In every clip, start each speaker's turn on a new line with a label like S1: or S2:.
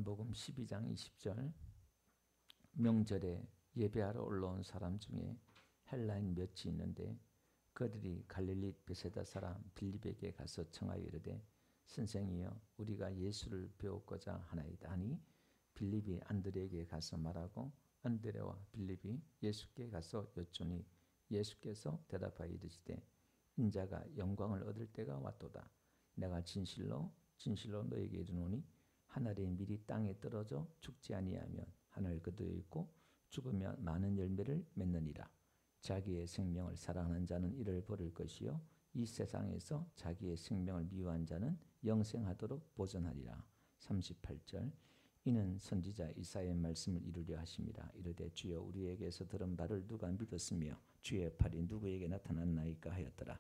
S1: 요한복음 12장 20절 명절에 예배하러 올라온 사람 중에 헬라인 몇이 있는데 그들이 갈릴리 베세다 사람 빌립에게 가서 청하여 이르되 선생이여 우리가 예수를 배우고자 하나이다 하니 빌립이 안드레에게 가서 말하고 안드레와 빌립이 예수께 가서 여쭈니 예수께서 대답하여 이르시되 인자가 영광을 얻을 때가 왔도다. 내가 진실로 너에게 이르노니 하늘이 미리 땅에 떨어져 죽지 아니하면 하늘 그대로 있고 죽으면 많은 열매를 맺느니라. 자기의 생명을 사랑하는 자는 이를 버릴 것이요 이 세상에서 자기의 생명을 미워한 자는 영생하도록 보존하리라. 38절 이는 선지자 이사야의 말씀을 이루려 하심이라. 이르되 주여 우리에게서 들은 바를 누가 믿었으며 주의 팔이 누구에게 나타났나이까 하였더라.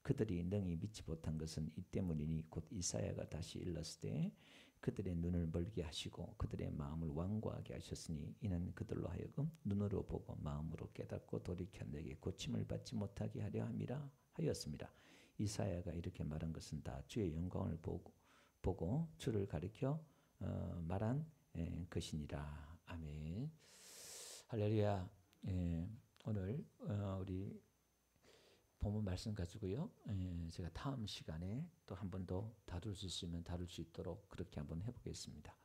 S1: 그들이 능히 믿지 못한 것은 이 때문이니 곧 이사야가 다시 일렀을 때 그들의 눈을 멀게 하시고 그들의 마음을 완고하게 하셨으니 이는 그들로 하여금 눈으로 보고 마음으로 깨닫고 돌이켜 내게 고침을 받지 못하게 하려 함이라 하였습니다. 이사야가 이렇게 말한 것은 다 주의 영광을 보고 주를 가리켜 말한 것이니라. 아멘. 할렐루야. 오늘 우리 본문 말씀 가지고요. 제가 다음 시간에 또 한 번 더 다룰 수 있으면 다룰 수 있도록 그렇게 한번 해보겠습니다.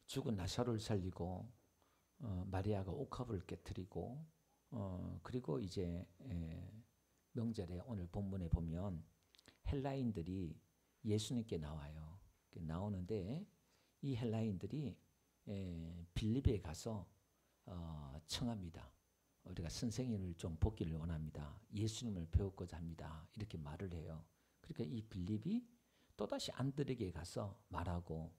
S1: 죽은 나사로를 살리고 마리아가 옥합을 깨뜨리고 그리고 이제 명절에 오늘 본문에 보면 헬라인들이 예수님께 나와요. 나오는데 이 헬라인들이 빌립에 가서 청합니다. 우리가 선생님을 좀 보기를 원합니다. 예수님을 배우고자 합니다. 이렇게 말을 해요. 그러니까 이 빌립이 또다시 안드레에게 가서 말하고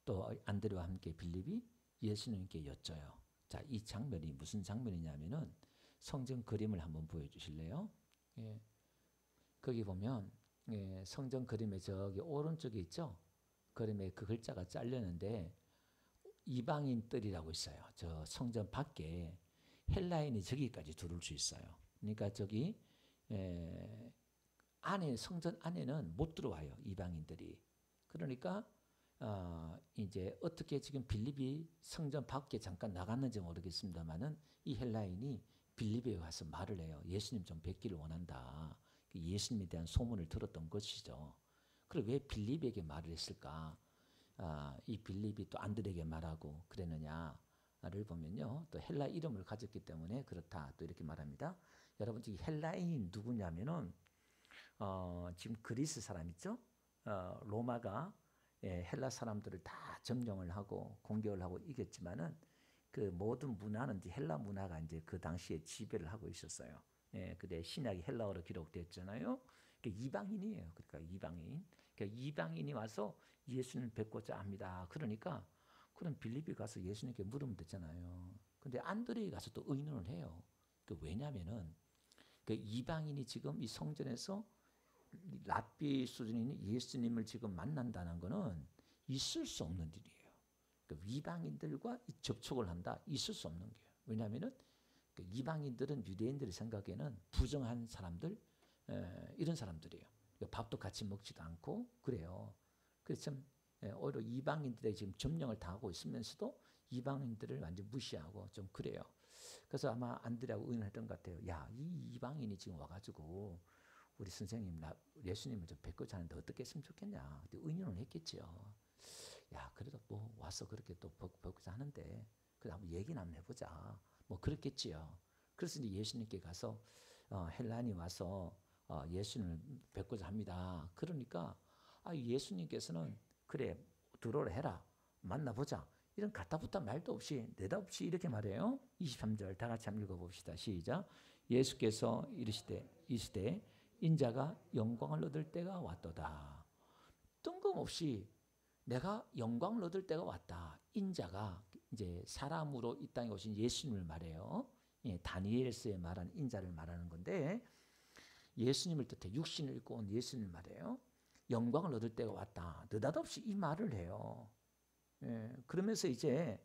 S1: 또 안드레와 함께 빌립이 예수님께 여쭤요. 자, 이 장면이 무슨 장면이냐면은 성전 그림을 한번 보여주실래요? 예. 거기 보면 성전 그림의 저기 오른쪽에 있죠? 그림에 그 글자가 잘렸는데 이방인들이라고 있어요. 저 성전 밖에 헬라인이 저기까지 들어올 수 있어요. 그러니까 저기 안에 성전 안에는 못 들어와요. 이방인들이. 그러니까 이제 어떻게 지금 빌립이 성전 밖에 잠깐 나갔는지 모르겠습니다만은 이 헬라인이 빌립에 가서 말을 해요. 예수님 좀 뵙기를 원한다. 예수님에 대한 소문을 들었던 것이죠. 그리고 왜 빌립에게 말을 했을까? 이 빌립이 또 안드레에게 말하고 그랬느냐를 보면요. 또 헬라 이름을 가졌기 때문에 그렇다. 또 이렇게 말합니다. 여러분, 이 헬라인이 누구냐면은 지금 그리스 사람 있죠? 로마가 헬라 사람들을 다 점령을 하고 공격을 하고 이겼지만은 그 모든 문화는 이제 헬라 문화가 이제 그 당시에 지배를 하고 있었어요. 근데 신약이 헬라어로 기록됐잖아요. 그러니까 이방인이에요. 그러니까 이방인. 그러니까 이방인이 와서 예수님을 뵙고자 합니다. 그러니까 그럼 빌립이 가서 예수님께 물으면 되잖아요. 근데 안드레에 가서 또 의논을 해요. 왜냐면은 그 이방인이 지금 이 성전에서 랍비 수준인 예수님을 지금 만난다는 것은 있을 수 없는 일이에요. 그러니까 이방인들과 접촉을 한다. 있을 수 없는 거예요. 왜냐면은 이방인들은 유대인들의 생각에는 부정한 사람들, 이런 사람들이에요. 밥도 같이 먹지도 않고 그래요. 그래서 참 오히려 이방인들의 지금 점령을 당하고 있으면서도 이방인들을 완전 무시하고 좀 그래요. 그래서 아마 안드레하고 의논했던 것 같아요. 야, 이 이방인이 지금 와가지고 우리 선생님, 예수님을 좀 뵙고자 하는데 어떻게 했으면 좋겠냐. 의논을 했겠죠. 야, 그래도 뭐 와서 그렇게 또 뵙고자 하는데 그래 한번 얘기나 한번 해보자. 뭐 그렇겠지요. 그래서 이제 예수님께 가서 헬라인이 와서 예수님을 뵙고자 합니다. 그러니까 예수님께서는 그래 들어오라 해라. 만나보자. 이런 가타부타 말도 없이 내다 없이 이렇게 말해요. 23절 다 같이 한번 읽어봅시다. 시작. 예수께서 이르시되 인자가 영광을 얻을 때가 왔도다. 뜬금없이 내가 영광을 얻을 때가 왔다. 인자가 이제 사람으로 이 땅에 오신 예수님을 말해요. 다니엘서에 말한 인자를 말하는 건데 예수님을 뜻해 육신을 입고 온 예수님을 말해요. 영광을 얻을 때가 왔다. 느닷없이 이 말을 해요. 그러면서 이제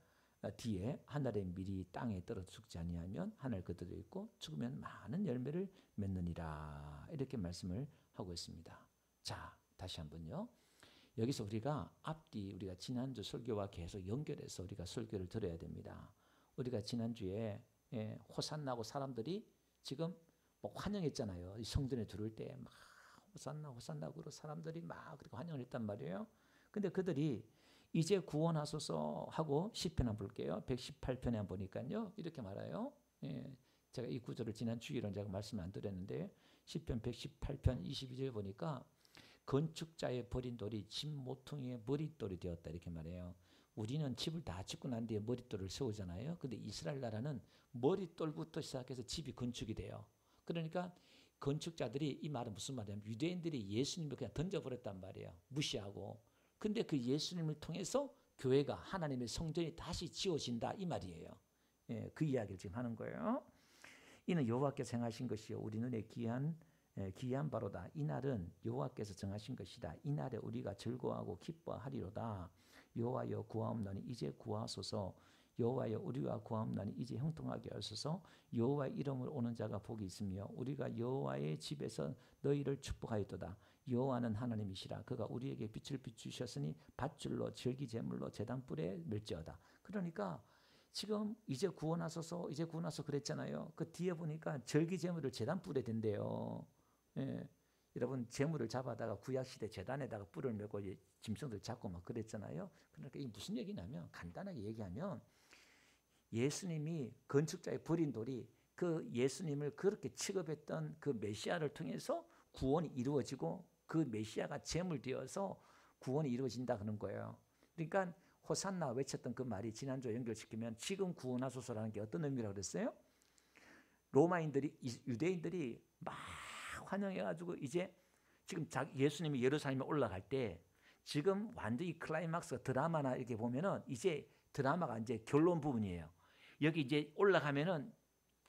S1: 뒤에 하늘의 밀이 땅에 떨어 죽지 아니하면 하늘 그대로 있고 죽으면 많은 열매를 맺느니라. 이렇게 말씀을 하고 있습니다. 자, 다시 한번요. 여기서 우리가 앞뒤 우리가 지난주 설교와 계속 연결해서 우리가 설교를 들어야 됩니다. 우리가 지난주에 호산나고 사람들이 지금 뭐 환영했잖아요. 이 성전에 들어올 때 막 호산나 호산나 그러고 사람들이 막 그렇게 환영을 했단 말이에요. 근데 그들이 이제 구원하소서 하고 시편 한번 볼게요. 118편에 한번 보니까요. 이렇게 말해요. 제가 이 구절을 지난 주일은 제가 말씀 안 드렸는데 시편 118편 22절 보니까 건축자의 버린 돌이 집 모퉁이의 머릿돌이 되었다 이렇게 말해요. 우리는 집을 다 짓고 난 뒤에 머릿돌을 세우잖아요. 근데 이스라엘 나라는 머릿돌부터 시작해서 집이 건축이 돼요. 그러니까 건축자들이 이 말은 무슨 말이냐면 유대인들이 예수님을 그냥 던져버렸단 말이에요. 무시하고. 근데 그 예수님을 통해서 교회가 하나님의 성전이 다시 지어진다 이 말이에요. 그 이야기를 지금 하는 거예요. 이는 여호와께서 행하신 것이요 우리 눈에 귀한 바로다. 이 날은 여호와께서 정하신 것이다. 이 날에 우리가 즐거워하고 기뻐하리로다. 여호와여 구하옵나니 이제 구하소서. 여호와여 우리가 구하옵나니 이제 형통하게 하소서. 여호와의 이름을 오는 자가 복이 있으며 우리가 여호와의 집에서 너희를 축복하였도다. 여호와는 하나님이시라. 그가 우리에게 빛을 비추셨으니 밧줄로 절기제물로 제단불에 멸지어다. 그러니까 지금 이제 구원하소서 이제 구원하소서 그랬잖아요. 그 뒤에 보니까 절기제물을 제단불에 댄대요. 여러분 제물을 잡아다가 구약시대 제단에다가 뿔을 메고 짐승들 잡고 막 그랬잖아요. 그러니까 이게 무슨 얘기냐면 간단하게 얘기하면 예수님이 건축자의 버린 돌이 그 예수님을 그렇게 취급했던 그 메시아를 통해서 구원이 이루어지고 그 메시아가 제물되어서 구원이 이루어진다 그런 거예요. 그러니까 호산나 외쳤던 그 말이 지난주에 연결시키면 지금 구원하소서라는 게 어떤 의미라고 그랬어요? 로마인들이 유대인들이 막 환영해가지고 이제 지금 예수님이 예루살렘에 올라갈 때 지금 완전히 클라이막스 드라마나 이렇게 보면은 이제 드라마가 이제 결론 부분이에요. 여기 이제 올라가면은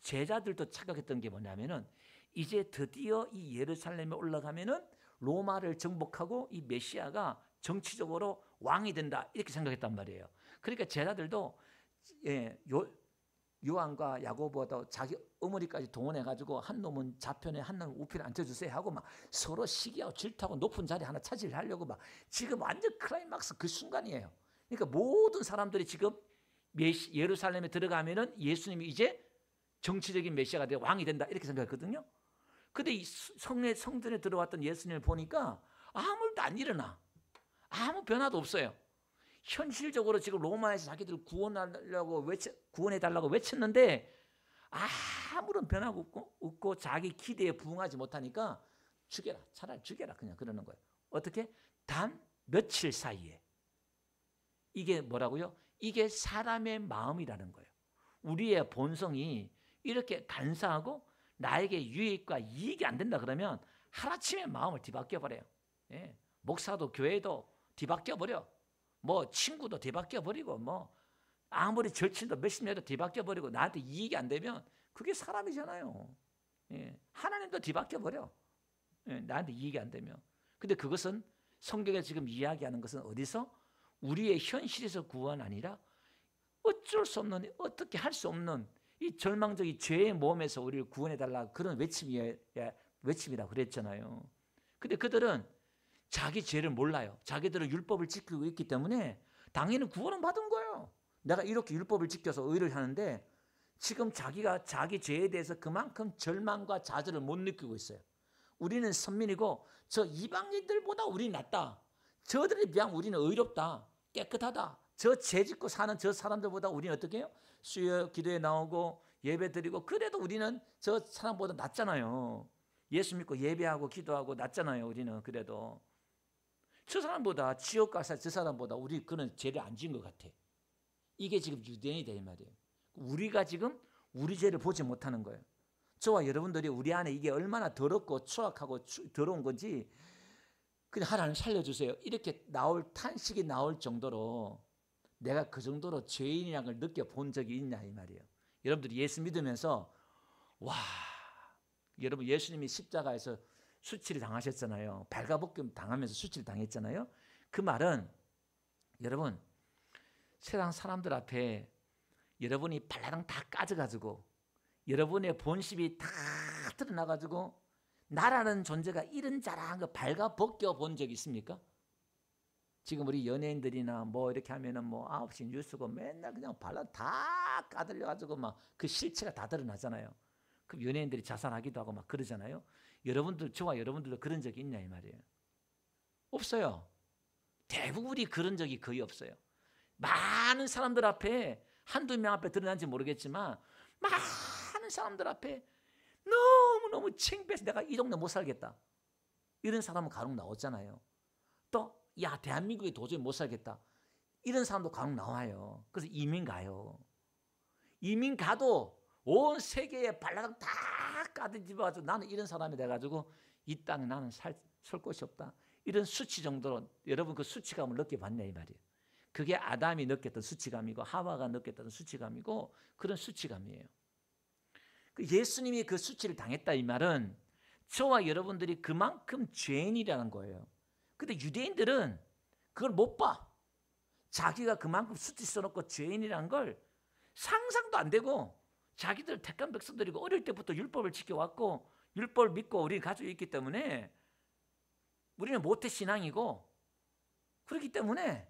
S1: 제자들도 착각했던 게 뭐냐면은 이제 드디어 이 예루살렘에 올라가면은 로마를 정복하고 이 메시아가 정치적으로 왕이 된다 이렇게 생각했단 말이에요. 그러니까 제자들도 요한과 야고보도 자기 어머니까지 동원해가지고 한 놈은 좌편에 한 놈은 우편에 앉혀주세요 하고 막 서로 시기하고 질투하고 높은 자리 하나 차지하려고 막 지금 완전 클라이막스 그 순간이에요. 그러니까 모든 사람들이 지금 예루살렘에 들어가면은 예수님이 이제 정치적인 메시아가 되어 왕이 된다 이렇게 생각했거든요. 근데 이 성전에 들어왔던 예수님을 보니까 아무 일도 안 일어나. 아무 변화도 없어요. 현실적으로 지금 로마에서 자기들 구원해달라고 외쳤는데 아무런 변화가 없고 자기 기대에 부응하지 못하니까 죽여라. 차라리 죽여라. 그냥 그러는 거예요. 어떻게? 단 며칠 사이에. 이게 뭐라고요? 이게 사람의 마음이라는 거예요. 우리의 본성이 이렇게 간사하고 나에게 유익과 이익이 안 된다 그러면 하루아침에 마음을 뒤바뀌어 버려요. 목사도 교회도 뒤바뀌어 버려. 뭐 친구도 뒤바뀌어 버리고 뭐 아무리 절친도 몇십 년도 뒤바뀌어 버리고 나한테 이익이 안 되면 그게 사람이잖아요. 하나님도 뒤바뀌어 버려. 나한테 이익이 안 되면. 근데 그것은 성경에 지금 이야기하는 것은 어디서? 우리의 현실에서 구원 아니라 어쩔 수 없는 어떻게 할 수 없는 이 절망적인 죄의 몸에서 우리를 구원해달라 그런 외침이라고 그랬잖아요. 근데 그들은 자기 죄를 몰라요. 자기들은 율법을 지키고 있기 때문에 당연히 구원은 받은 거예요. 내가 이렇게 율법을 지켜서 의를 하는데 지금 자기가 자기 죄에 대해서 그만큼 절망과 좌절을 못 느끼고 있어요. 우리는 선민이고 저 이방인들보다 우리 낫다. 저들에 비하면 우리는 의롭다. 깨끗하다. 저 죄 짓고 사는 저 사람들보다 우리는 어떻게 해요? 수요 기도에 나오고 예배 드리고 그래도 우리는 저 사람보다 낫잖아요. 예수 믿고 예배하고 기도하고 낫잖아요. 우리는 그래도. 저 사람보다 지옥 가서 저 사람보다 우리 그런 죄를 안 지은 것 같아. 이게 지금 유대인이다 이 말이에요. 우리가 지금 우리 죄를 보지 못하는 거예요. 저와 여러분들이 우리 안에 이게 얼마나 더럽고 추악하고 더러운 건지 그냥 하나님 살려주세요. 이렇게 탄식이 나올 정도로 내가 그 정도로 죄인이라는 걸 느껴본 적이 있냐 이 말이에요. 여러분들이 예수 믿으면서 와 여러분 예수님이 십자가에서 수치를 당하셨잖아요. 발가벗김 당하면서 수치를 당했잖아요. 그 말은 여러분 세상 사람들 앞에 여러분이 발라당 다 까져가지고 여러분의 본심이 다 드러나가지고 나라는 존재가 이런 자랑한 거 발가벗겨 본 적 있습니까? 지금 우리 연예인들이나 뭐 이렇게 하면은 뭐 9시 뉴스고 맨날 그냥 발라 다 까들려가지고 막 그 실체가 다 드러나잖아요. 그럼 연예인들이 자살하기도 하고 막 그러잖아요. 여러분들, 저와 여러분들도 그런 적이 있냐 이 말이에요. 없어요. 대부분이 그런 적이 거의 없어요. 많은 사람들 앞에, 한두 명 앞에 드러난지 모르겠지만 많은 사람들 앞에 너무너무 창피해서 내가 이 동네 못 살겠다, 이런 사람은 간혹 나오잖아요. 또 야, 대한민국에 도저히 못 살겠다, 이런 사람도 간혹 나와요. 그래서 이민 가요. 이민 가도 온 세계에 발라당 다 까뒤집어가지고 나는 이런 사람이 돼가지고 이 땅에 나는 살 곳이 없다, 이런 수치 정도로 여러분 그 수치감을 느껴봤냐 이 말이에요. 그게 아담이 느꼈던 수치감이고 하와가 느꼈던 수치감이고 그런 수치감이에요. 예수님이 그 수치를 당했다 이 말은 저와 여러분들이 그만큼 죄인이라는 거예요. 근데 유대인들은 그걸 못 봐. 자기가 그만큼 수치 써놓고 죄인이라는 걸 상상도 안 되고, 자기들 택한 백성들이고 어릴 때부터 율법을 지켜왔고 율법을 믿고 우리는 가지고 있기 때문에 우리는 모태 신앙이고, 그렇기 때문에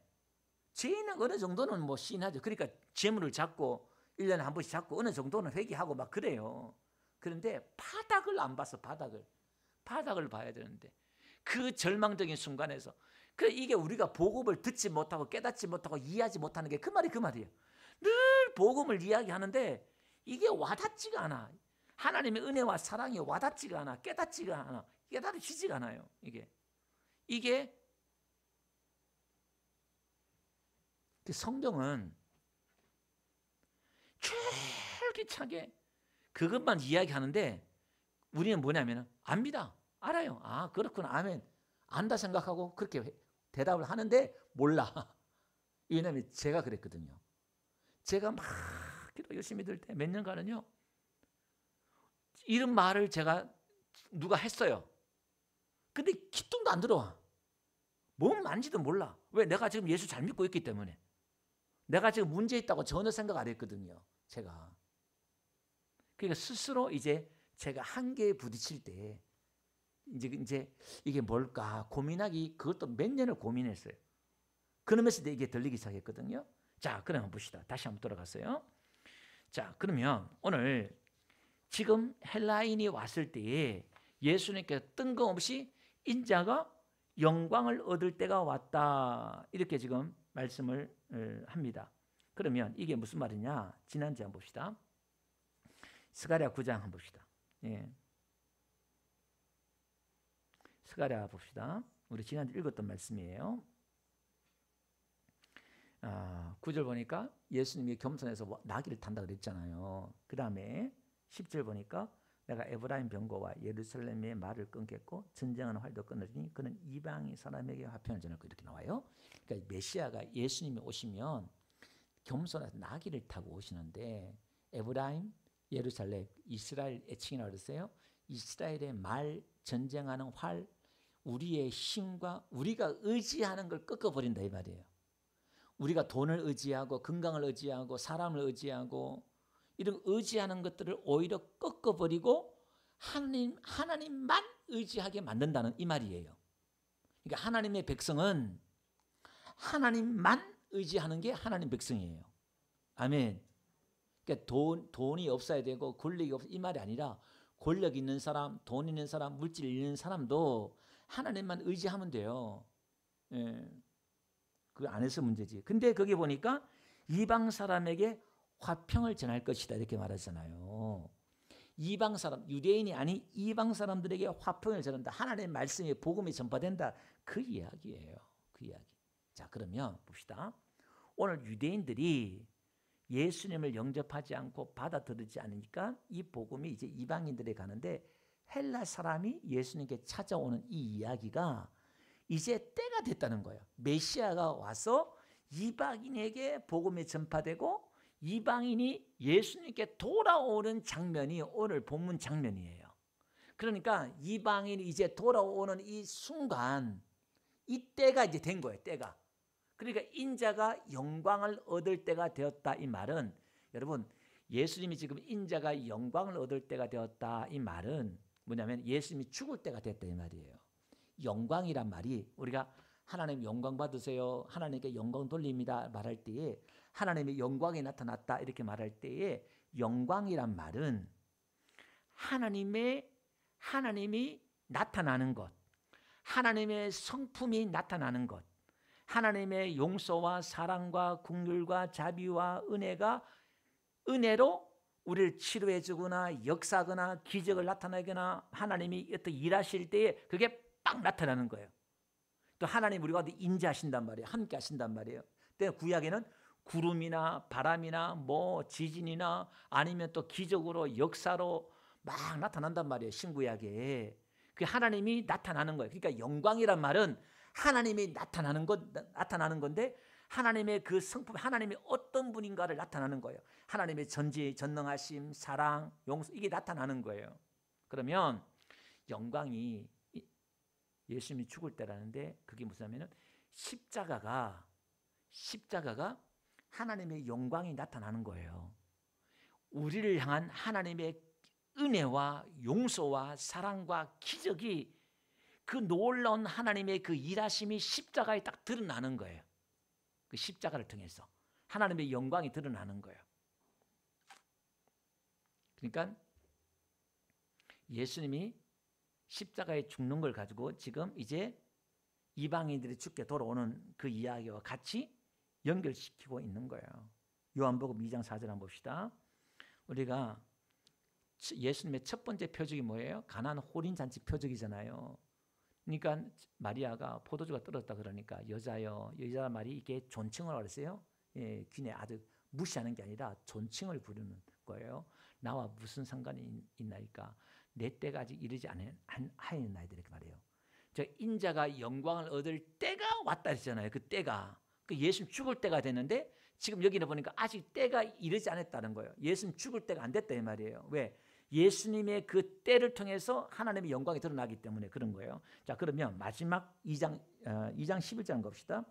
S1: 죄인은 어느 정도는 뭐 신하죠. 그러니까 재물을 잡고 1년에 한 번씩 잡고 어느 정도는 회개하고 막 그래요. 그런데 바닥을 안 봤어. 바닥을 봐야 되는데 그 절망적인 순간에서 이게 우리가 복음을 듣지 못하고 깨닫지 못하고 이해하지 못하는 게 그 말이에요. 늘 복음을 이야기하는데 이게 와닿지가 않아. 하나님의 은혜와 사랑이 와닿지가 않아. 깨닫지가 않아. 깨달아지지가 않아요. 이게 성경은 줄기차게 그것만 이야기하는데 우리는 뭐냐면 압니다. 알아요. 아, 그렇구나. 아멘. 안다 생각하고 그렇게 대답을 하는데 몰라. 왜냐하면 제가 그랬거든요. 제가 막 기도 열심히 들 때 몇 년간은요, 이런 말을 제가 누가 했어요. 근데 기쁨도 안 들어와. 뭔 말인지도 몰라. 왜? 내가 지금 예수 잘 믿고 있기 때문에. 내가 지금 문제 있다고 전혀 생각 안 했거든요. 제가. 그러니까 스스로 이제 제가 한계에 부딪힐 때 이제 이게 뭘까 고민하기, 그것도 몇 년을 고민했어요. 그러면서 이게 들리기 시작했거든요. 자, 그러면 봅시다. 다시 한번 돌아갔어요. 자, 그러면 오늘 지금 헬라인이 왔을 때에 예수님께서 뜬금없이 인자가 영광을 얻을 때가 왔다, 이렇게 지금 말씀을 합니다. 그러면 이게 무슨 말이냐? 지난주에 한번 봅시다. 스가랴 9장 한번 봅시다. 예. 스가랴 봅시다. 우리 지난주 읽었던 말씀이에요. 9절 보니까 예수님이 겸손해서 나귀를 탄다 그랬잖아요. 그 다음에 10절 보니까 내가 에브라임 병거와 예루살렘의 말을 끊겠고 전쟁하는 활도 끊으리니 그는 이방인 사람에게 화평을 전할 거, 이렇게 나와요. 그러니까 메시아가 예수님이 오시면 겸손해서 나귀를 타고 오시는데, 에브라임, 예루살렘, 이스라엘 애칭이라고 그랬어요. 이스라엘의 말, 전쟁하는 활, 우리의 힘과 우리가 의지하는 걸 꺾어버린다 이 말이에요. 우리가 돈을 의지하고 건강을 의지하고 사람을 의지하고 이런 의지하는 것들을 오히려 꺾어버리고 하나님만 의지하게 만든다는 이 말이에요. 그러니까 하나님의 백성은 하나님만 의지하는 게 하나님 백성이에요. 아멘. 그러니까 돈이 없어야 되고 권력이 없어, 이 말이 아니라 권력 있는 사람, 돈 있는 사람, 물질 있는 사람도 하나님만 의지하면 돼요. 예. 그 안에서 문제지. 근데 거기 보니까 이방 사람에게 화평을 전할 것이다, 이렇게 말하잖아요. 이방 사람, 유대인이 아닌 이방 사람들에게 화평을 전한다. 하나님의 말씀이, 복음이 전파된다. 그 이야기예요. 그 이야기. 자, 그러면 봅시다. 오늘 유대인들이 예수님을 영접하지 않고 받아들이지 않으니까 이 복음이 이제 이방인들에 가는데, 헬라 사람이 예수님께 찾아오는 이 이야기가 이제 때가 됐다는 거예요. 메시아가 와서 이방인에게 복음이 전파되고 이방인이 예수님께 돌아오는 장면이 오늘 본문 장면이에요. 그러니까 이방인이 이제 돌아오는 이 순간, 이 때가 이제 된 거예요. 때가. 그러니까 인자가 영광을 얻을 때가 되었다, 이 말은, 여러분, 예수님이 지금 인자가 영광을 얻을 때가 되었다, 이 말은 뭐냐면 예수님이 죽을 때가 됐다, 이 말이에요. 영광이란 말이 우리가 하나님 영광 받으세요. 하나님께 영광 돌립니다. 말할 때에 하나님의 영광이 나타났다 이렇게 말할 때에 영광이란 말은 하나님이 나타나는 것, 하나님의 성품이 나타나는 것, 하나님의 용서와 사랑과 긍휼과 자비와 은혜로 우리를 치료해 주거나 역사하거나 기적을 나타내거나 하나님이 어떤 일하실 때에 그게 딱 나타나는 거예요. 또 하나님 우리가 인자하신단 말이에요. 함께 하신단 말이에요. 근데 구약에는 구름이나 바람이나 뭐 지진이나 아니면 또 기적으로 역사로 막 나타난단 말이에요. 신구약에. 그 하나님이 나타나는 거예요. 그러니까 영광이란 말은 하나님이 나타나는 건데 하나님의 그 성품, 하나님이 어떤 분인가를 나타나는 거예요. 하나님의 전능하심, 사랑, 용서 이게 나타나는 거예요. 그러면 영광이 예수님이 죽을 때라는데 그게 무슨 십자가가 하나님의 영광이 나타나는 거예요. 우리를 향한 하나님의 은혜와 용서와 사랑과 기적이 그 놀라운 하나님의 그 일하심이 십자가에 딱 드러나는 거예요. 그 십자가를 통해서 하나님의 영광이 드러나는 거예요. 그러니까 예수님이 십자가에 죽는 걸 가지고 지금 이제 이방인들이 죽게 돌아오는 그 이야기와 같이 연결시키고 있는 거예요. 요한복음 2장 4절 한번 봅시다. 우리가 예수님의 첫 번째 표적이 뭐예요? 가나안 호린잔치 표적이잖아요. 그러니까 마리아가 포도주가 떨어졌다 그러니까 여자 말이 이게 존칭을 하랬어요. 예, 귀에 아주 무시하는 게 아니라 존칭을 부르는 거예요. 나와 무슨 상관이 있나이까? 내 때가 아직 이르지 하였나이다 이렇게 말해요. 저 인자가 영광을 얻을 때가 왔다 했잖아요. 그 때가 그 예수님 죽을 때가 됐는데 지금 여기는 보니까 아직 때가 이르지 않았다는 거예요. 예수님 죽을 때가 안 됐다 이 말이에요. 왜? 예수님의 그 때를 통해서 하나님의 영광이 드러나기 때문에 그런 거예요. 자, 그러면 마지막 2장 11절 갑시다.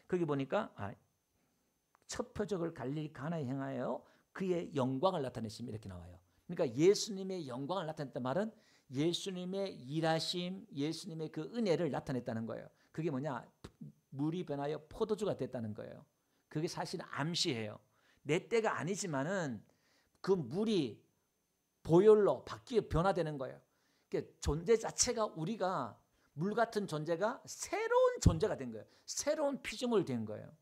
S1: 거기 보니까 첫 표적을 갈릴리 가나에 행하여 그의 영광을 나타냈습니다. 이렇게 나와요. 그러니까 예수님의 영광을 나타냈단 말은 예수님의 일하심, 예수님의 그 은혜를 나타냈다는 거예요. 그게 뭐냐? 물이 변하여 포도주가 됐다는 거예요. 그게 사실은 암시해요. 내 때가 아니지만은 그 물이 보혈로 바뀌어 변화되는 거예요. 그러니까 존재 자체가 우리가 물 같은 존재가 새로운 존재가 된 거예요. 새로운 피조물 된 거예요.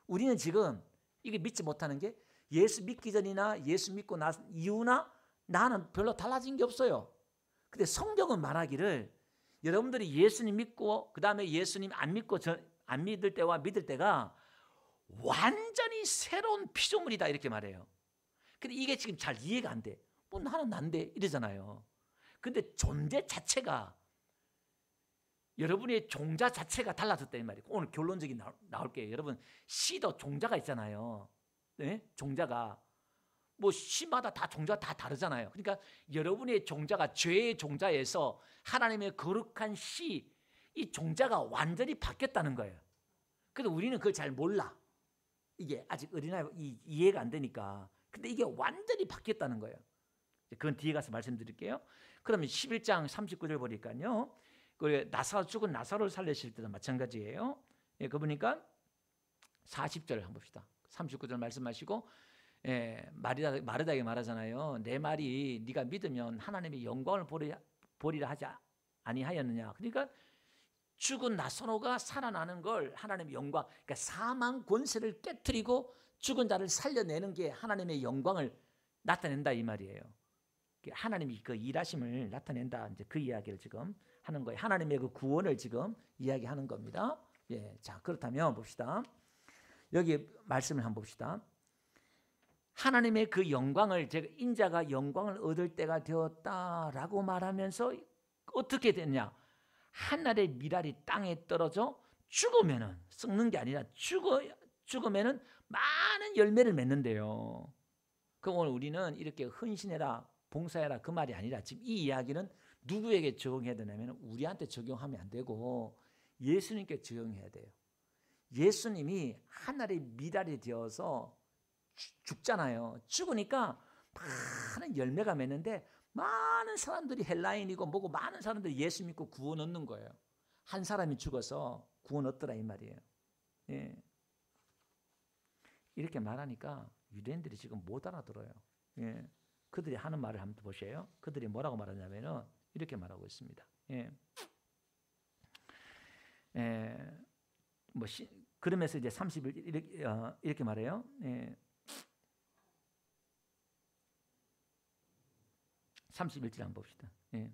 S1: 우리는 지금 이게 믿지 못하는 게 예수 믿기 전이나 예수 믿고 나 이후나 나는 별로 달라진 게 없어요. 근데 성경은 말하기를 여러분들이 예수님 믿고 그 다음에 예수님 안 믿을 때와 믿을 때가 완전히 새로운 피조물이다 이렇게 말해요. 근데 이게 지금 잘 이해가 안 돼. 뭐 나는 난데 이러잖아요. 근데 존재 자체가 여러분의 종자 자체가 달라졌다 이 말이에요. 오늘 결론적인 나올게요. 여러분 씨도 종자가 있잖아요. 네? 종자가 뭐 씨마다 다 종자가 다 다르잖아요. 그러니까 여러분의 종자가 죄의 종자에서 하나님의 거룩한 씨, 이 종자가 완전히 바뀌었다는 거예요. 근데 우리는 그걸 잘 몰라. 이게 아직 어린아이 이해가 안 되니까. 근데 이게 완전히 바뀌었다는 거예요. 그건 뒤에 가서 말씀드릴게요. 그러면 11장 39절 보니까요. 죽은 나사로를 살리실 때도 마찬가지예요. 예, 그 보니까 40절을 한번 봅시다. 39절 말씀하시고 마르다에게 말하잖아요. 내 말이 네가 믿으면 하나님의 영광을 보리라 하지 아니하였느냐. 그러니까 죽은 나사로가 살아나는 걸 하나님의 영광, 그러니까 사망 권세를 깨트리고 죽은 자를 살려내는 게 하나님의 영광을 나타낸다 이 말이에요. 하나님이 그 일하심을 나타낸다 이제 그 이야기를 지금 하는 거예요. 하나님의 그 구원을 지금 이야기하는 겁니다. 예, 자 그렇다면 봅시다. 여기 말씀을 한번 봅시다. 하나님의 그 영광을 제가 인자가 영광을 얻을 때가 되었다라고 말하면서 어떻게 됐냐? 하늘의 미랄이 땅에 떨어져 죽으면은 썩는 게 아니라 죽으면은 많은 열매를 맺는데요. 그럼 오늘 우리는 이렇게 헌신해라, 봉사해라 그 말이 아니라 지금 이 이야기는 누구에게 적용해야 되냐면 우리한테 적용하면 안 되고 예수님께 적용해야 돼요. 예수님이 하늘의 미랄이 되어서 죽잖아요. 죽으니까 많은 열매가 맺는데 많은 사람들이 헬라인이고 뭐고 많은 사람들이 예수 믿고 구원 얻는 거예요. 한 사람이 죽어서 구원 얻더라 이 말이에요. 예. 이렇게 말하니까 유대인들이 지금 못 알아들어요. 예. 그들이 하는 말을 한번 보세요. 그들이 뭐라고 말하냐면은 이렇게 말하고 있습니다. 예. 그러면서 이제 30일 이렇게 말해요. 예. 31절 한번 봅시다. 예.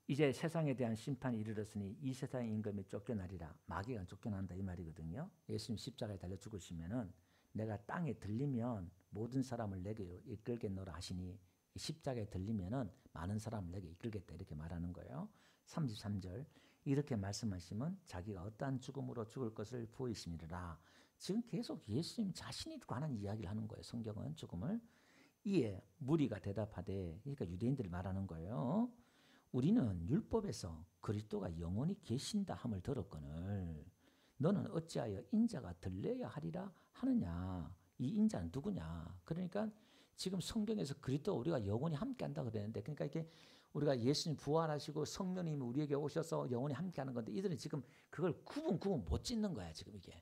S1: 이제 세상에 대한 심판이 이르렀으니 이 세상의 임금이 쫓겨나리라. 마귀가 쫓겨난다 이 말이거든요. 예수님 십자가에 달려 죽으시면은 내가 땅에 들리면 모든 사람을 내게 이끌겠노라 하시니 십자가에 들리면은 많은 사람을 내게 이끌겠다 이렇게 말하는 거예요. 33절 이렇게 말씀하시면 자기가 어떠한 죽음으로 죽을 것을 보이시니라. 지금 계속 예수님 자신이 관한 이야기를 하는 거예요. 성경은 죽음을. 이에 무리가 대답하되 그러니까 유대인들이 말하는 거예요. 우리는 율법에서 그리스도가 영원히 계신다 함을 들었거늘 너는 어찌하여 인자가 들려야 하리라 하느냐. 이 인자는 누구냐. 그러니까 지금 성경에서 그리스도와 우리가 영원히 함께한다 그랬는데 그러니까 이게 우리가 예수님 부활하시고 성령님이 우리에게 오셔서 영원히 함께하는 건데 이들은 지금 그걸 구분 못 짓는 거야 지금 이게.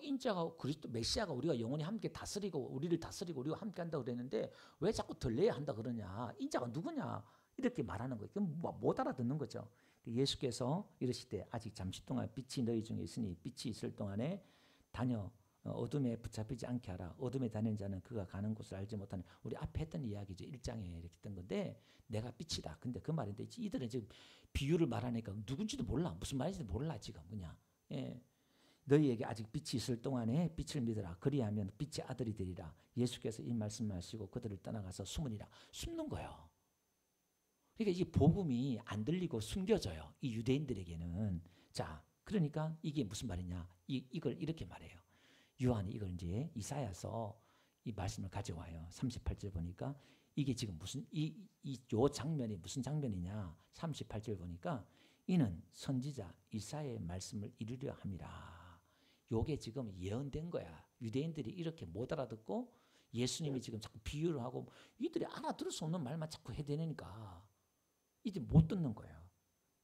S1: 인자가 그리스도 메시아가 우리가 영원히 함께 다스리고 우리를 다스리고 우리가 함께한다 그랬는데 왜 자꾸 들려야 한다 그러냐. 인자가 누구냐. 이렇게 말하는 거예요. 그럼 못 알아듣는 거죠. 예수께서 이르시되 아직 잠시 동안 빛이 너희 중에 있으니 빛이 있을 동안에 다녀 어둠에 붙잡히지 않게 하라. 어둠에 다니는 자는 그가 가는 곳을 알지 못하는 우리 앞에 했던 이야기죠. 1장에 이렇게 했던 건데 내가 빛이다. 근데 그 말인데 이들은 지금 비유를 말하니까 누군지도 몰라. 무슨 말인지도 몰라 지금 그냥. 예. 너희에게 아직 빛이 있을 동안에 빛을 믿으라. 그리하면 빛의 아들이 되리라. 예수께서 이 말씀을 하시고 그들을 떠나가서 숨으니라. 숨는 거예요. 그러니까 이 복음이 안 들리고 숨겨져요. 이 유대인들에게는. 자, 그러니까 이게 무슨 말이냐? 이걸 이렇게 말해요. 요한이 이걸 이제 이사야서 이 말씀을 가져와요. 38절 보니까 이게 지금 무슨 요 장면이 무슨 장면이냐? 38절 보니까 이는 선지자 이사야의 말씀을 이루려 함이라. 요게 지금 예언된 거야. 유대인들이 이렇게 못 알아듣고 예수님이 지금 자꾸 비유를 하고 이들이 알아들을 수 없는 말만 자꾸 해대니까 이제 못 듣는 거예요.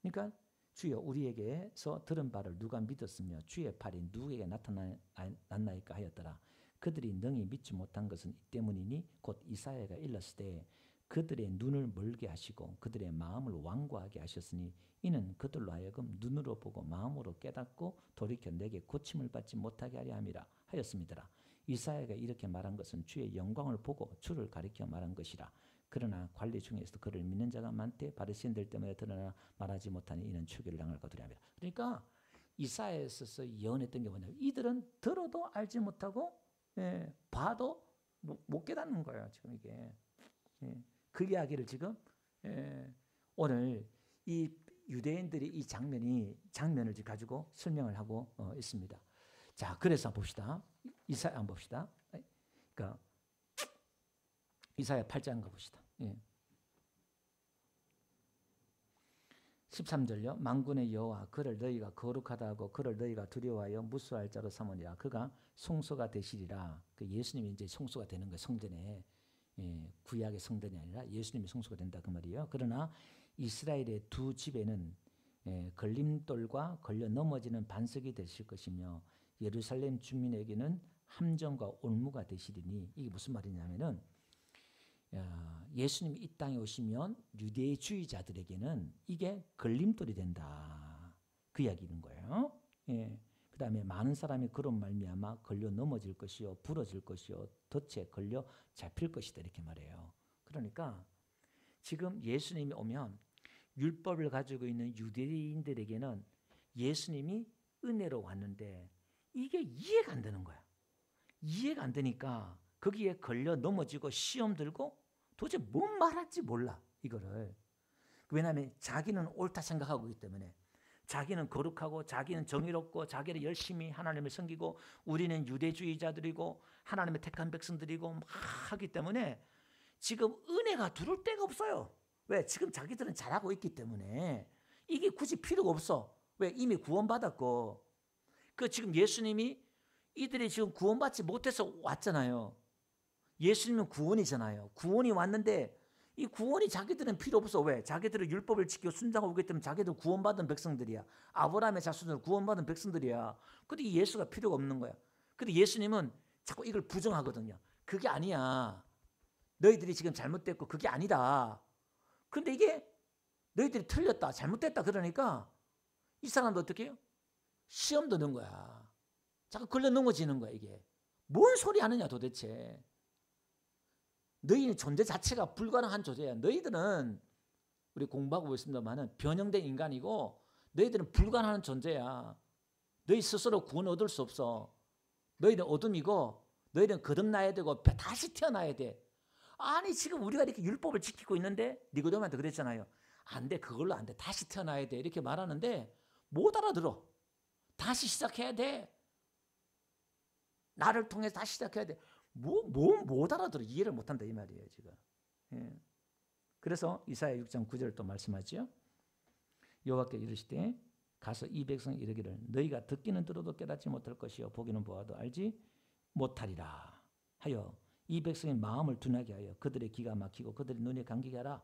S1: 그러니까 주여 우리에게서 들은 바를 누가 믿었으며 주의 팔이 누구에게 나타났나이까 하였더라. 그들이 능히 믿지 못한 것은 이 때문이니 곧 이사야가 일렀을 때 그들의 눈을 멀게 하시고 그들의 마음을 완고하게 하셨으니 이는 그들로 하여금 눈으로 보고 마음으로 깨닫고 돌이켜 내게 고침을 받지 못하게 하려 함이라 하였습니다. 이사야가 이렇게 말한 것은 주의 영광을 보고 주를 가리켜 말한 것이라. 그러나 관리 중에서도 그를 믿는 자가 많되 바리새인들 때문에 드러나 말하지 못하니 이는 추기를 당할 것이라 함이라. 그러니까 이사야에서 예언했던 게 뭐냐면 이들은 들어도 알지 못하고 봐도 못 깨닫는 거예요. 지금 이게. 그 이야기를 지금 오늘 이 유대인들이 이 장면을 가지고 설명을 하고 있습니다. 자, 그래서 봅시다. 이사야 한번 봅시다. 그러니까 이사야 8장 가봅시다. 13절요. 만군의 여호와 그를 너희가 거룩하다 하고 그를 너희가 두려워하여 무수할 자로 삼으리라. 그가 송소가 되시리라. 그 예수님이 이제 송소가 되는 거예요. 성전에. 구약의 성전이 아니라 예수님이 송소가 된다 그 말이에요. 그러나 이스라엘의 두 집에는 걸림돌과 걸려 넘어지는 반석이 되실 것이며 예루살렘 주민에게는 함정과 올무가 되시리니 이게 무슨 말이냐면은 예수님이 이 땅에 오시면 유대주의자들에게는 이게 걸림돌이 된다. 그 이야기인 거예요. 그 다음에 많은 사람이 그런 말미암아 걸려 넘어질 것이요 부러질 것이요 덫에 걸려 잡힐 것이다 이렇게 말해요. 그러니까 지금 예수님이 오면 율법을 가지고 있는 유대인들에게는 예수님이 은혜로 왔는데 이게 이해가 안 되는 거야. 이해가 안 되니까 거기에 걸려 넘어지고 시험 들고 도대체 뭔 말할지 몰라 이거를. 왜냐하면 자기는 옳다 생각하고 있기 때문에 자기는 거룩하고 자기는 정의롭고 자기는 열심히 하나님을 섬기고 우리는 유대주의자들이고 하나님의 택한 백성들이고 막 하기 때문에 지금 은혜가 두를 데가 없어요. 왜? 지금 자기들은 잘하고 있기 때문에 이게 굳이 필요가 없어. 왜? 이미 구원받았고 그 지금 예수님이 이들이 지금 구원받지 못해서 왔잖아요. 예수님은 구원이잖아요. 구원이 왔는데 이 구원이 자기들은 필요 없어. 왜? 자기들은 율법을 지키고 순종하고 있기 때문에 자기들은 구원받은 백성들이야. 아브라함의 자손으로 구원받은 백성들이야. 근데 이 예수가 필요가 없는 거야. 근데 예수님은 자꾸 이걸 부정하거든요. 그게 아니야. 너희들이 지금 잘못됐고 그게 아니다. 근데 이게 너희들이 틀렸다, 잘못됐다 그러니까 이 사람도 어떻게 해요? 시험도 넣은 거야. 자꾸 걸려 넘어지는 거야. 이게 뭔 소리 하느냐 도대체. 너희는 존재 자체가 불가능한 존재야. 너희들은, 우리 공부하고 있습니다만은 변형된 인간이고 너희들은 불가능한 존재야. 너희 스스로 구원 얻을 수 없어. 너희는 어둠이고 너희는 거듭나야 되고 다시 태어나야 돼. 아니 지금 우리가 이렇게 율법을 지키고 있는데, 니고데모한테 그랬잖아요. 안 돼, 그걸로 안 돼, 다시 태어나야 돼, 이렇게 말하는데 못 알아들어. 다시 시작해야 돼. 나를 통해서 다시 시작해야 돼. 못 알아들어. 이해를 못한다 이 말이에요 지금. 예. 그래서 이사야 6장 9절 또 말씀하지요. 여호와께 이르시되 가서 이 백성에 이르기를 너희가 듣기는 들어도 깨닫지 못할 것이요 보기는 보아도 알지 못하리라 하여 이 백성의 마음을 둔하게 하여 그들의 귀가 막히고 그들의 눈이 감기게 하라.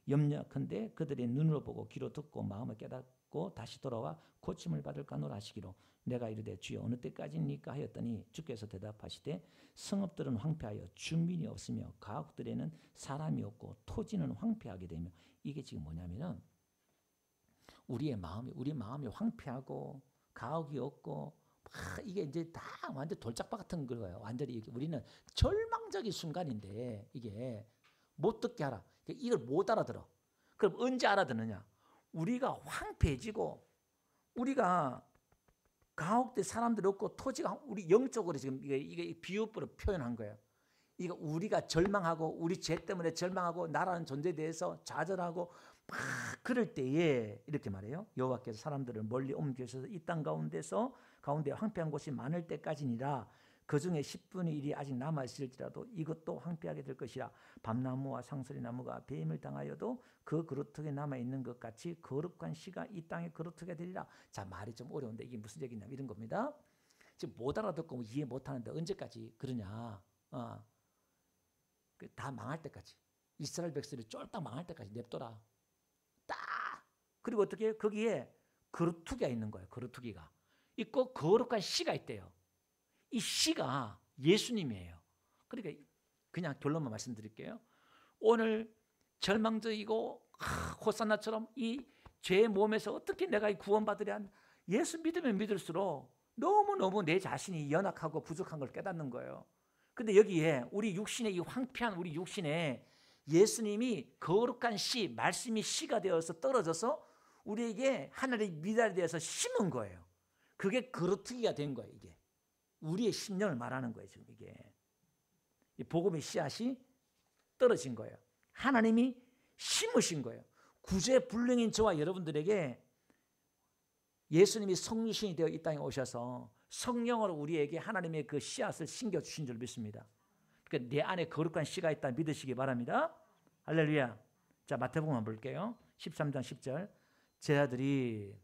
S1: 염려컨대 그들의 눈으로 보고 귀로 듣고 마음을 깨닫고 다시 돌아와 고침을 받을까노라 하시기로 내가 이르되 주여 어느 때까지입니까 하였더니 주께서 대답하시되 성읍들은 황폐하여 주민이 없으며 가옥들에는 사람이 없고 토지는 황폐하게 되며. 이게 지금 뭐냐면은 우리 마음이 황폐하고 가옥이 없고 이게 이제 다 완전 돌짝밭 같은 거예요. 완전히 우리는 절망적인 순간인데 이게 못 듣게 하라. 이걸 못 알아들어. 그럼 언제 알아듣느냐? 우리가 황폐해지고 우리가 가옥대 사람들 없고 토지가 우리 영적으로 지금 이게 비유법으로 표현한 거예요. 이거 우리가 절망하고 우리 죄 때문에 절망하고 나라는 존재에 대해서 좌절하고 막 그럴 때에 이렇게 말해요. 여호와께서 사람들을 멀리 옮기셔서 이 땅 가운데 황폐한 곳이 많을 때까지니라. 그 중에 10분의 1이 아직 남아있을지라도 이것도 황폐하게 될 것이라. 밤나무와 상서리 나무가 배임을 당하여도 그 그루터기에 남아있는 것 같이 거룩한 씨가 이 땅에 거룩하게 되리라. 자, 말이 좀 어려운데 이게 무슨 얘기냐면 이런 겁니다. 지금 못 알아듣고 이해 못하는데 언제까지 그러냐. 다 망할 때까지. 이스라엘 백성이 쫄딱 망할 때까지 냅둬라. 딱. 그리고 어떻게 거기에 거루터기가 있는 거예요. 거루터기가 있고 거룩한 씨가 있대요. 이 씨가 예수님이에요. 그러니까 그냥 결론만 말씀드릴게요. 오늘 절망적이고 호산나처럼 이 죄의 몸에서 어떻게 내가 구원받으랴. 예수 믿으면 믿을수록 너무너무 내 자신이 연약하고 부족한 걸 깨닫는 거예요. 근데 여기에 우리 육신의 이 황폐한 우리 육신에 예수님이 거룩한 씨, 말씀이 씨가 되어서 떨어져서 우리에게 하늘의 미달에 대해서 심은 거예요. 그게 거루터기가 된 거예요. 이게 우리의 심령을 말하는 거예요. 지금 이게 이 복음의 씨앗이 떨어진 거예요. 하나님이 심으신 거예요. 구주의 불능인 저와 여러분들에게 예수님이 성육신이 되어 이 땅에 오셔서 성령으로 우리에게 하나님의 그 씨앗을 심겨주신 줄 믿습니다. 그러니까 내 안에 거룩한 씨가 있다 믿으시기 바랍니다. 할렐루야. 자, 마태복음 한번 볼게요. 13장 10절. 제자들이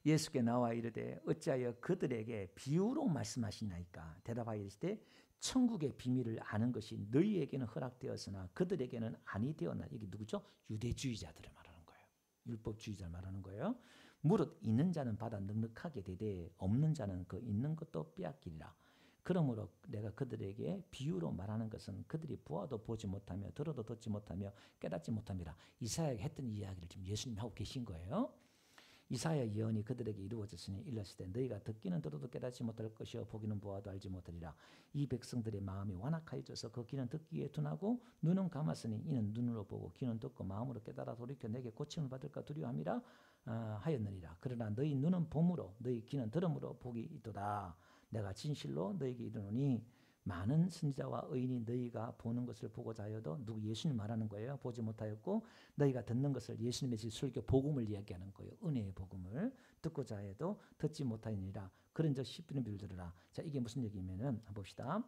S1: 예수께 나와 이르되 어찌하여 그들에게 비유로 말씀하시나이까. 대답하여 이르시되 천국의 비밀을 아는 것이 너희에게는 허락되었으나 그들에게는 아니 되었나. 이게 누구죠? 유대주의자들을 말하는 거예요. 율법주의자를 말하는 거예요. 무릇 있는 자는 받아 넉넉하게 되되 없는 자는 그 있는 것도 빼앗기리라. 그러므로 내가 그들에게 비유로 말하는 것은 그들이 보아도 보지 못하며 들어도 듣지 못하며 깨닫지 못함이라. 이사야가 했던 이야기를 지금 예수님이 하고 계신 거예요. 이사야 예언이 그들에게 이루어졌으니 일렀으되 너희가 듣기는 들어도 깨닫지 못할 것이요 보기는 보아도 알지 못하리라. 이 백성들의 마음이 완악하여져서 그 귀는 듣기에 둔하고 눈은 감았으니 이는 눈으로 보고 귀는 듣고 마음으로 깨달아 돌이켜 내게 고침을 받을까 두려워함이라 하였느니라. 그러나 너희 눈은 봄으로 너희 귀는 들음으로 복이 있도다. 내가 진실로 너희에게 이르노니 많은 선지자와 의인이 너희가 보는 것을 보고자 하여도 누구 예수님 말하는 거예요. 보지 못하였고 너희가 듣는 것을 예수님의 설교 복음을 이야기하는 거예요. 은혜의 복음을 듣고자 해도 듣지 못하니라. 그런즉 십분의 비를 들으라. 자, 이게 무슨 얘기냐면은 한번 봅시다.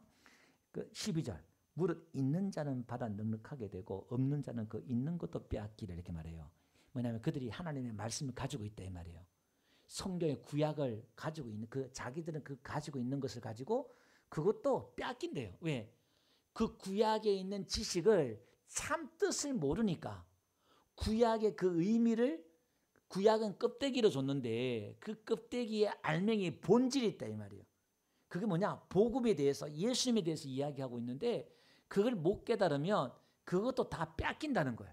S1: 그 12절. 무릇 있는 자는 받아 넉넉하게 되고 없는 자는 그 있는 것도 빼앗기라 이렇게 말해요. 뭐냐면 그들이 하나님의 말씀을 가지고 있다 이 말이에요. 성경의 구약을 가지고 있는 그 자기들은 그 가지고 있는 것을 가지고 그것도 빼앗긴대요. 왜? 그 구약에 있는 지식을 참 뜻을 모르니까 구약의 그 의미를 구약은 껍데기로 줬는데 그 껍데기의 알맹이 본질이 있다 이 말이에요. 그게 뭐냐? 복음에 대해서 예수님에 대해서 이야기하고 있는데 그걸 못 깨달으면 그것도 다 뺏긴다는 거예요.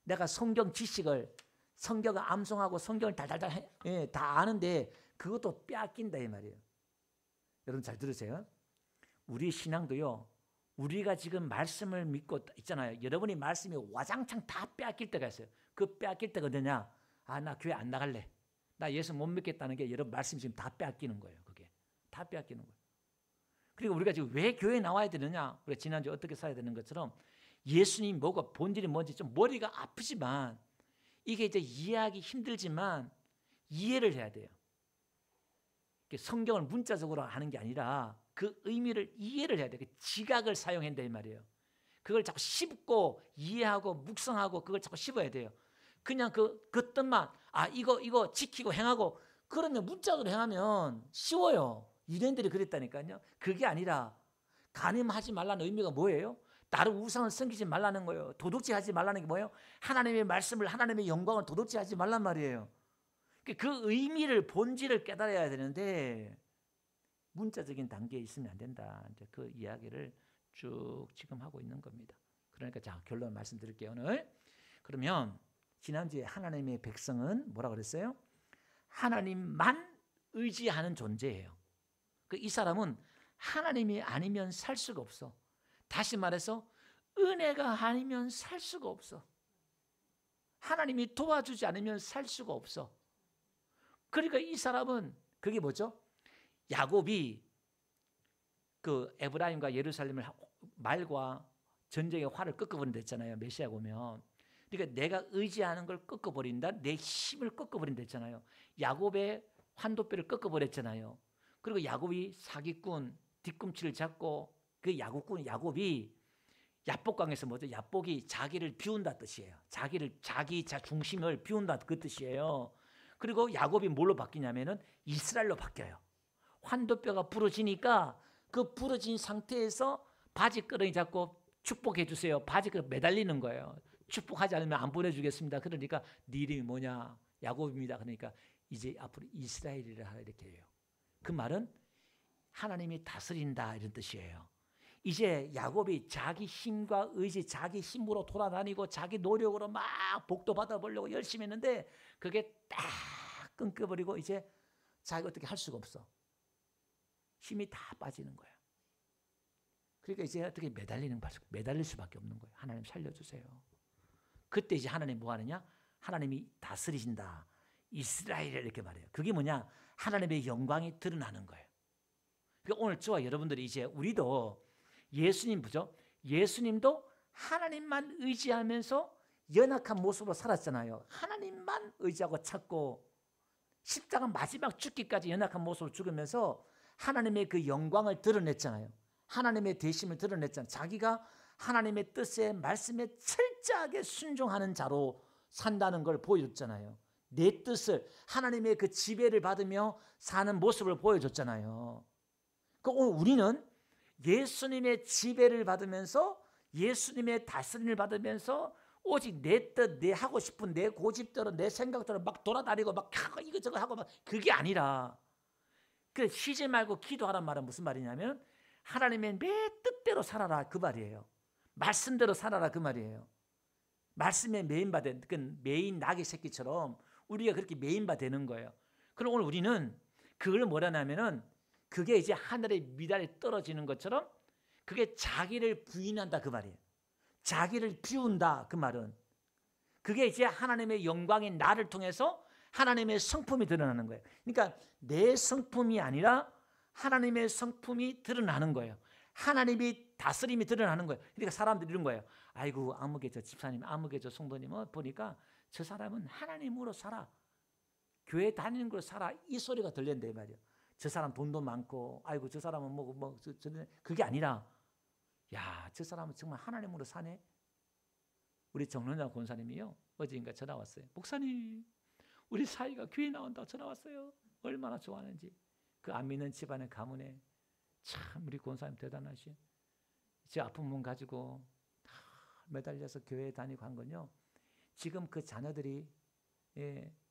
S1: 내가 성경 지식을 성경을 암송하고 성경을 달달달 다 아는데 그것도 뺏긴다 이 말이에요. 여러분 잘 들으세요. 우리 신앙도요. 우리가 지금 말씀을 믿고 있잖아요. 여러분이 말씀이 와장창 다 빼앗길 때가 있어요. 그 빼앗길 때가 어디냐? 아, 나 교회 안 나갈래. 나 예수 못 믿겠다는 게 여러분 말씀이 지금 다 빼앗기는 거예요. 그게 다 빼앗기는 거예요. 그리고 우리가 지금 왜 교회에 나와야 되느냐? 우리가 지난주에 어떻게 살아야 되는 것처럼 예수님 뭐가 본질이 뭔지 좀 머리가 아프지만 이게 이제 이해하기 힘들지만 이해를 해야 돼요. 성경을 문자적으로 하는 게 아니라 그 의미를 이해를 해야 돼요. 지각을 사용한다 이 말이에요. 그걸 자꾸 씹고 이해하고 묵상하고 그걸 자꾸 씹어야 돼요. 그냥 그 뜻만 이거 지키고 행하고 그러면 문자적으로 행하면 쉬워요. 유대인들이 그랬다니까요. 그게 아니라 간음하지 말라는 의미가 뭐예요? 다른 우상을 섬기지 말라는 거예요. 도둑질하지 말라는 게 뭐예요? 하나님의 말씀을 하나님의 영광을 도둑질하지 말란 말이에요. 그 의미를 본질을 깨달아야 되는데 문자적인 단계에 있으면 안 된다. 이제 그 이야기를 쭉 지금 하고 있는 겁니다. 그러니까 자 결론 말씀드릴게요. 오늘 그러면 지난주에 하나님의 백성은 뭐라 그랬어요? 하나님만 의지하는 존재예요. 이 사람은 하나님이 아니면 살 수가 없어. 다시 말해서 은혜가 아니면 살 수가 없어. 하나님이 도와주지 않으면 살 수가 없어. 그러니까 이 사람은 그게 뭐죠? 야곱이 그 에브라임과 예루살렘을 말과 전쟁의 활을 꺾어버린다 했잖아요. 메시아가 오면. 그러니까 내가 의지하는 걸 꺾어버린다. 내 힘을 꺾어버린다 했잖아요. 야곱의 환도뼈를 꺾어버렸잖아요. 그리고 야곱이 사기꾼 뒤꿈치를 잡고 그 야곱이 야복강에서 뭐죠? 야복이 자기를 비운다 뜻이에요. 자기 중심을 비운다 그 뜻이에요. 그리고 야곱이 뭘로 바뀌냐면은 이스라엘로 바뀌어요. 환도뼈가 부러지니까 그 부러진 상태에서 바지끄러기 잡고 축복해 주세요. 바지끄러기 매달리는 거예요. 축복하지 않으면 안 보내주겠습니다. 그러니까 네 이름이 뭐냐? 야곱입니다. 그러니까 이제 앞으로 이스라엘이라 하라 이렇게 해요. 그 말은 하나님이 다스린다 이런 뜻이에요. 이제 야곱이 자기 힘과 의지, 자기 힘으로 돌아다니고 자기 노력으로 막 복도 받아보려고 열심히 했는데 그게 딱 끊겨버리고 이제 자기가 어떻게 할 수가 없어. 힘이 다 빠지는 거야. 그러니까 이제 어떻게 매달릴 수밖에 없는 거예요. 하나님 살려주세요. 그때 이제 하나님 뭐 하느냐? 하나님이 다스리신다. 이스라엘을 이렇게 말해요. 그게 뭐냐? 하나님의 영광이 드러나는 거예요. 그러니까 오늘 저와 여러분들이 이제 우리도 예수님 보죠? 예수님도 하나님만 의지하면서 연약한 모습으로 살았잖아요. 하나님만 의지하고 찾고 십자가 마지막 죽기까지 연약한 모습으로 죽으면서 하나님의 그 영광을 드러냈잖아요. 하나님의 대심을 드러냈잖아요. 자기가 하나님의 뜻에 말씀에 철저하게 순종하는 자로 산다는 걸 보여줬잖아요. 내 뜻을 하나님의 그 지배를 받으며 사는 모습을 보여줬잖아요. 오늘 우리는 예수님의 지배를 받으면서 예수님의 다스림을 받으면서 오직 내 뜻, 내 하고 싶은 내 고집대로 내 생각대로 막 돌아다니고 막 이것저것 하고 막 그게 아니라 그 쉬지 말고 기도하란 말은 무슨 말이냐면 하나님의 내 뜻대로 살아라 그 말이에요. 말씀대로 살아라 그 말이에요. 말씀에 메인바된 그 메인 낙의 새끼처럼 우리가 그렇게 메인바 되는 거예요. 그럼 오늘 우리는 그걸 뭐라냐면은 그게 이제 하늘의 미달에 떨어지는 것처럼 그게 자기를 부인한다 그 말이에요. 자기를 비운다 그 말은 그게 이제 하나님의 영광인 나를 통해서 하나님의 성품이 드러나는 거예요. 그러니까 내 성품이 아니라 하나님의 성품이 드러나는 거예요. 하나님이 다스림이 드러나는 거예요. 그러니까 사람들이 이런 거예요. 아이고 아무개 저 집사님 아무개 저 성도님 보니까 저 사람은 하나님으로 살아. 교회 다니는 걸로 살아. 이 소리가 들린다 이 말이에요. 저 사람 돈도 많고 아이고 저 사람은 그게 아니라 야, 저 사람은 정말 하나님으로 사네. 우리 정론장 권사님이요 어제인가 전화 왔어요. 목사님 우리 사이가 교회 나온다고 전화 왔어요. 얼마나 좋아하는지. 그 안 믿는 집안의 가문에 참 우리 권사님 대단하시. 제 아픈 몸 가지고 다 매달려서 교회에 다니고 한 건요. 지금 그 자녀들이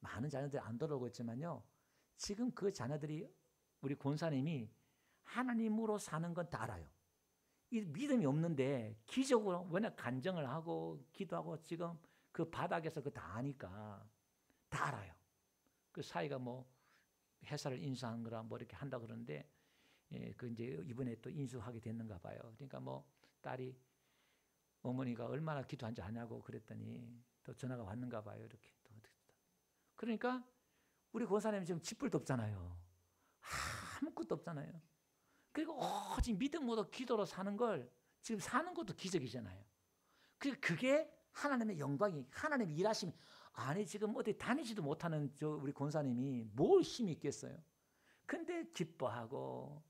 S1: 많은 자녀들이 안 돌아오고 있지만요. 지금 그 자녀들이 우리 권사님이 하나님으로 사는 건 다 알아요. 이 믿음이 없는데 기적으로 워낙 간증을 하고 기도하고 지금 그 바닥에서 그 다 아니까 다 알아요. 그 사이가 뭐 회사를 인수한 거라 뭐 이렇게 한다 그러는데 그 이제 이번에 또 인수하게 됐는가 봐요. 그러니까 뭐 딸이 어머니가 얼마나 기도한지 아냐고 그랬더니 또 전화가 왔는가 봐요. 이렇게 또 그러니까 우리 권사님 지금 쥐뿔도 없잖아요. 아무것도 없잖아요. 그리고 오직 믿음으로 기도로 사는 걸 지금 사는 것도 기적이잖아요. 그게 하나님의 영광이 하나님의 일하심이 아니 지금 어디 다니지도 못하는 우리 권사님이 뭘 힘이 있겠어요. 근데 기뻐하고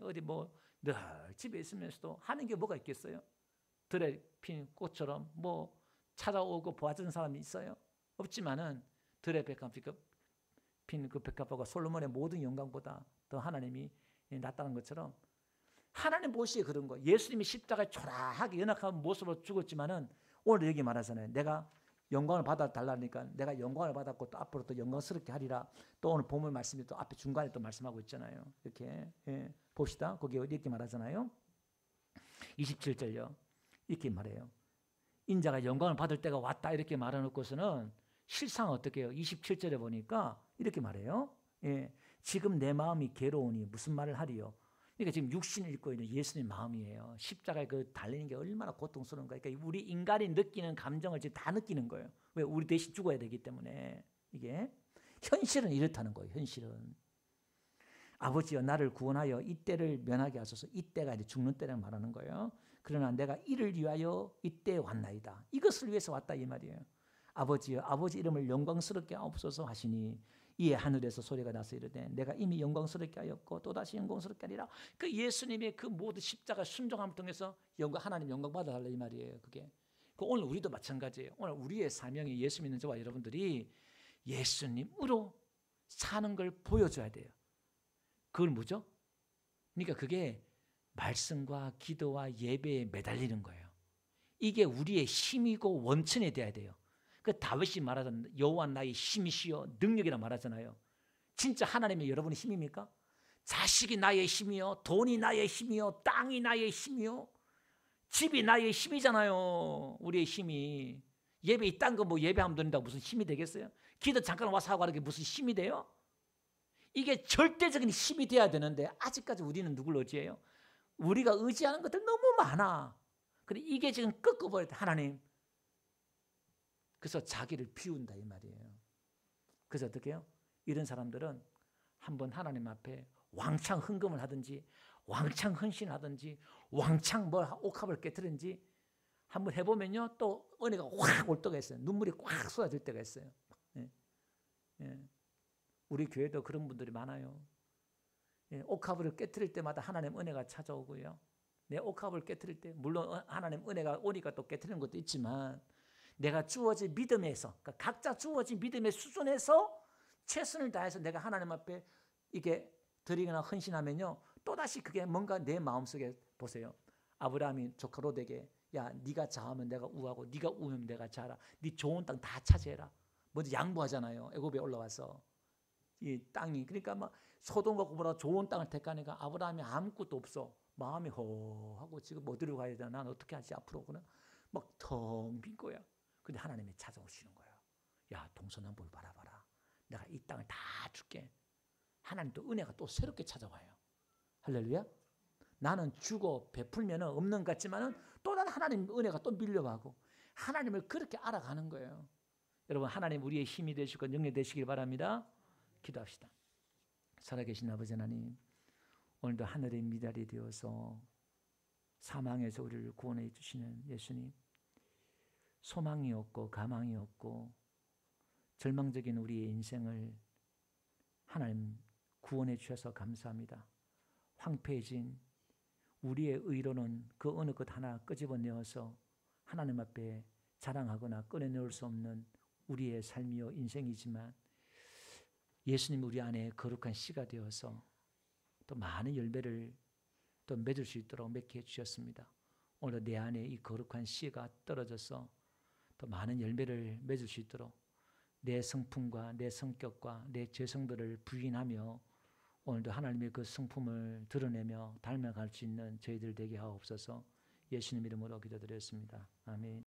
S1: 어디 뭐 늘 집에 있으면서도 하는 게 뭐가 있겠어요. 들에 핀 꽃처럼 뭐 찾아오고 보아주는 사람이 있어요. 없지만은 들에 핀 그 백합화가 솔로몬의 모든 영광보다 더 하나님이 낫다는 것처럼 하나님 보시기에 그런 거. 예수님이 십자가에 초라하게 연약한 모습으로 죽었지만은 오늘 여기 말하잖아요. 내가 영광을 받아달라니까 내가 영광을 받았고 또 앞으로 또 영광스럽게 하리라. 또 오늘 본문 말씀이 또 앞에 중간에 또 말씀하고 있잖아요. 이렇게 봅시다. 거기 이렇게 말하잖아요. 27절요. 이렇게 말해요. 인자가 영광을 받을 때가 왔다 이렇게 말해놓고서는 실상 어떻게 해요? 27절에 보니까 이렇게 말해요. 지금 내 마음이 괴로우니 무슨 말을 하리요? 그러니까 지금 육신을 입고 있는 예수님 마음이에요. 십자가에 그 달리는 게 얼마나 고통스러운가. 그러니까 우리 인간이 느끼는 감정을 지금 다 느끼는 거예요. 왜? 우리 대신 죽어야 되기 때문에. 이게 현실은 이렇다는 거예요. 현실은. 아버지여 나를 구원하여 이때를 면하게 하소서. 이때가 이제 죽는 때를 말하는 거예요. 그러나 내가 이를 위하여 이때에 왔나이다. 이것을 위해서 왔다 이 말이에요. 아버지여 아버지 이름을 영광스럽게 하옵소서 하시니 이에 하늘에서 소리가 나서 이르되 내가 이미 영광스럽게 하였고 또다시 영광스럽게 하리라. 그 예수님의 그 모든 십자가 순종함을 통해서 하나님 영광 받아달라 이 말이에요. 그게. 오늘 우리도 마찬가지예요. 오늘 우리의 사명이 예수 믿는 저와 여러분들이 예수님으로 사는 걸 보여줘야 돼요. 그걸 뭐죠? 그러니까 그게 말씀과 기도와 예배에 매달리는 거예요. 이게 우리의 힘이고 원천이 돼야 돼요. 그 다윗이 말하던 여호와 나의 힘이시여 능력이라 말하잖아요. 진짜 하나님이 여러분의 힘입니까? 자식이 나의 힘이요, 돈이 나의 힘이요, 땅이 나의 힘이요, 집이 나의 힘이잖아요. 우리의 힘이. 예배 이딴 거 뭐 예배하면 된다고 무슨 힘이 되겠어요? 기도 잠깐 와서 하고 하는 게 무슨 힘이 돼요? 이게 절대적인 힘이 돼야 되는데 아직까지 우리는 누굴 의지해요? 우리가 의지하는 것들 너무 많아. 근데 이게 지금 꺾어버릴 때 하나님. 그래서 자기를 비운다 이 말이에요. 그래서 어떻게 해요? 이런 사람들은 한번 하나님 앞에 왕창 헌금을 하든지 왕창 헌신을 하든지 왕창 뭘 옥합을 깨뜨린지 한번 해보면요 또 은혜가 확 올 때가 있어요. 눈물이 꽉 쏟아질 때가 있어요. 우리 교회도 그런 분들이 많아요. 옥합을 깨뜨릴 때마다 하나님 은혜가 찾아오고요. 내 옥합을 깨뜨릴 때 물론 하나님 은혜가 오니까 또 깨뜨리는 것도 있지만 내가 주어진 믿음에서 그러니까 각자 주어진 믿음의 수준에서 최선을 다해서 내가 하나님 앞에 이게 드리거나 헌신하면요 또다시 그게 뭔가 내 마음속에 보세요. 아브라함이 조카 롯에게 야 네가 좌하면 내가 우하고 네가 우하면 내가 좌라. 네 좋은 땅 다 차지해라. 먼저 양보하잖아요. 애굽에 올라와서 이 땅이 그러니까 막 소돔과 고모라 좋은 땅을 택하니까 아브라함이 아무것도 없어. 마음이 허하고 지금 어디로 가야 되나 난 어떻게 하지 앞으로 그는 막 텅 빈 거야. 근데 하나님이 찾아오시는 거예요. 야 동서남북을 바라봐라. 내가 이 땅을 다 줄게. 하나님 또 은혜가 또 새롭게 찾아와요. 할렐루야. 나는 주고 베풀면 없는 것 같지만은 또 난 하나님 은혜가 또 밀려가고 하나님을 그렇게 알아가는 거예요. 여러분 하나님 우리의 힘이 되시고 능력이 되시길 바랍니다. 기도합시다. 살아계신 아버지 하나님 오늘도 하늘의 미달이 되어서 사망에서 우리를 구원해 주시는 예수님 소망이 없고 가망이 없고 절망적인 우리의 인생을 하나님 구원해 주셔서 감사합니다. 황폐해진 우리의 의로는 그 어느 것 하나 끄집어내어서 하나님 앞에 자랑하거나 꺼내놓을 수 없는 우리의 삶이요 인생이지만 예수님 우리 안에 거룩한 씨가 되어서 또 많은 열매를 또 맺을 수 있도록 맺게 해주셨습니다. 오늘 내 안에 이 거룩한 씨가 떨어져서 더 많은 열매를 맺을 수 있도록 내 성품과 내 성격과 내 죄성들을 부인하며 오늘도 하나님의 그 성품을 드러내며 닮아갈 수 있는 저희들 되게 하옵소서. 예수님 이름으로 기도드렸습니다. 아멘.